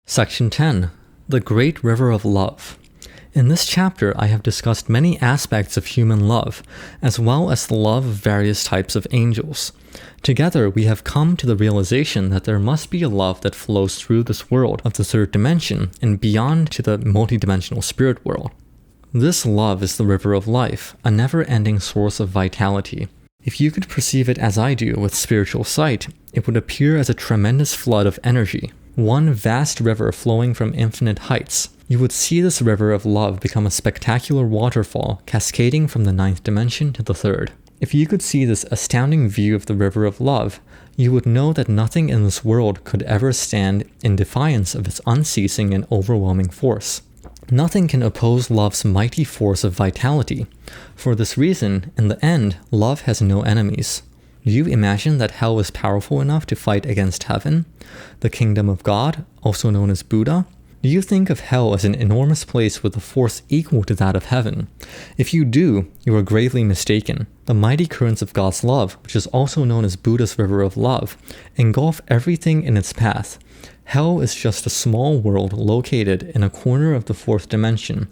Section 10. The Great River of Love. In this chapter, I have discussed many aspects of human love, as well as the love of various types of angels. Together, we have come to the realization that there must be a love that flows through this world of the third dimension and beyond to the multidimensional spirit world. This love is the river of life, a never-ending source of vitality. If you could perceive it as I do with spiritual sight, it would appear as a tremendous flood of energy. One vast river flowing from infinite heights. You would see this river of love become a spectacular waterfall cascading from the ninth dimension to the third. If you could see this astounding view of the river of love, you would know that nothing in this world could ever stand in defiance of its unceasing and overwhelming force. Nothing can oppose love's mighty force of vitality. For this reason, in the end, love has no enemies. Do you imagine that hell is powerful enough to fight against heaven, the kingdom of God, also known as Buddha? Do you think of hell as an enormous place with a force equal to that of heaven? If you do, you are gravely mistaken. The mighty currents of God's love, which is also known as Buddha's river of love, engulf everything in its path. Hell is just a small world located in a corner of the fourth dimension,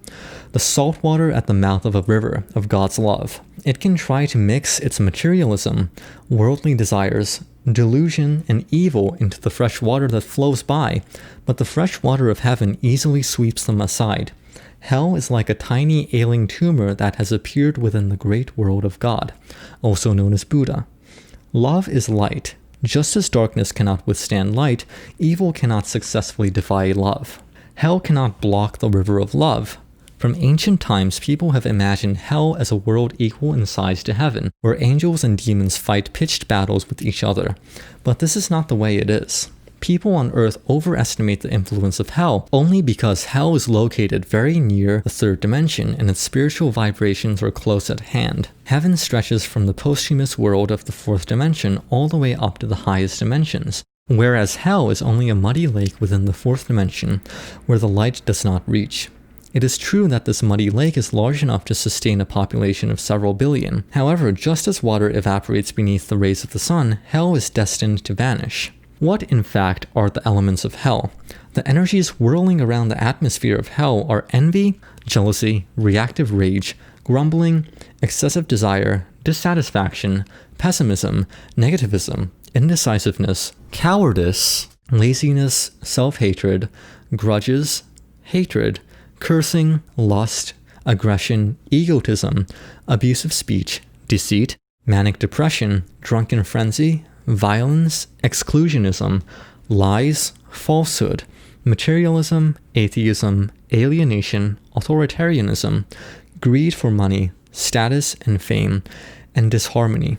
the salt water at the mouth of a river of God's love. It can try to mix its materialism, worldly desires, delusion, and evil into the fresh water that flows by, but the fresh water of heaven easily sweeps them aside. Hell is like a tiny ailing tumor that has appeared within the great world of God, also known as Buddha. Love is light. Just as darkness cannot withstand light, evil cannot successfully defy love. Hell cannot block the river of love. From ancient times, people have imagined hell as a world equal in size to heaven, where angels and demons fight pitched battles with each other. But this is not the way it is. People on Earth overestimate the influence of hell only because hell is located very near the third dimension and its spiritual vibrations are close at hand. Heaven stretches from the posthumous world of the fourth dimension all the way up to the highest dimensions, whereas hell is only a muddy lake within the fourth dimension, where the light does not reach. It is true that this muddy lake is large enough to sustain a population of several billion. However, just as water evaporates beneath the rays of the sun, hell is destined to vanish. What, in fact, are the elements of hell? The energies whirling around the atmosphere of hell are envy, jealousy, reactive rage, grumbling, excessive desire, dissatisfaction, pessimism, negativism, indecisiveness, cowardice, laziness, self-hatred, grudges, hatred, cursing, lust, aggression, egotism, abusive speech, deceit, manic depression, drunken frenzy, violence, exclusionism, lies, falsehood, materialism, atheism, alienation, authoritarianism, greed for money, status and fame, and disharmony.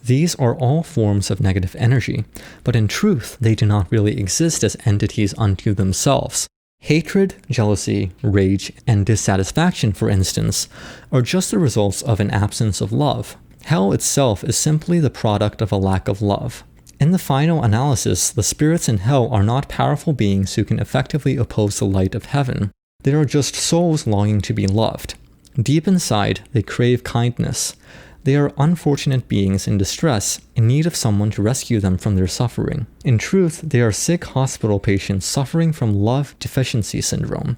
These are all forms of negative energy, but in truth, they do not really exist as entities unto themselves. Hatred, jealousy, rage, and dissatisfaction, for instance, are just the results of an absence of love. Hell itself is simply the product of a lack of love. In the final analysis, the spirits in hell are not powerful beings who can effectively oppose the light of heaven. They are just souls longing to be loved. Deep inside, they crave kindness. They are unfortunate beings in distress, in need of someone to rescue them from their suffering. In truth, they are sick hospital patients suffering from love deficiency syndrome.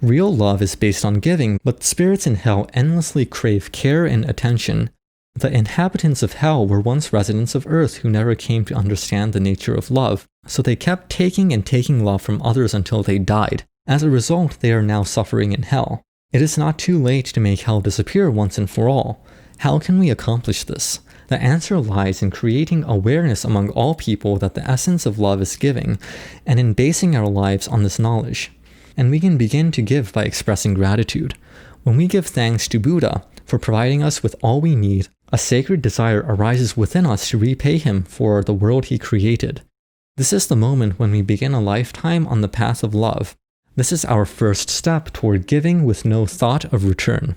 Real love is based on giving, but spirits in hell endlessly crave care and attention. The inhabitants of hell were once residents of earth who never came to understand the nature of love, so they kept taking and taking love from others until they died. As a result, they are now suffering in hell. It is not too late to make hell disappear once and for all. How can we accomplish this? The answer lies in creating awareness among all people that the essence of love is giving, and in basing our lives on this knowledge. And we can begin to give by expressing gratitude. When we give thanks to Buddha for providing us with all we need, a sacred desire arises within us to repay him for the world he created. This is the moment when we begin a lifetime on the path of love. This is our first step toward giving with no thought of return.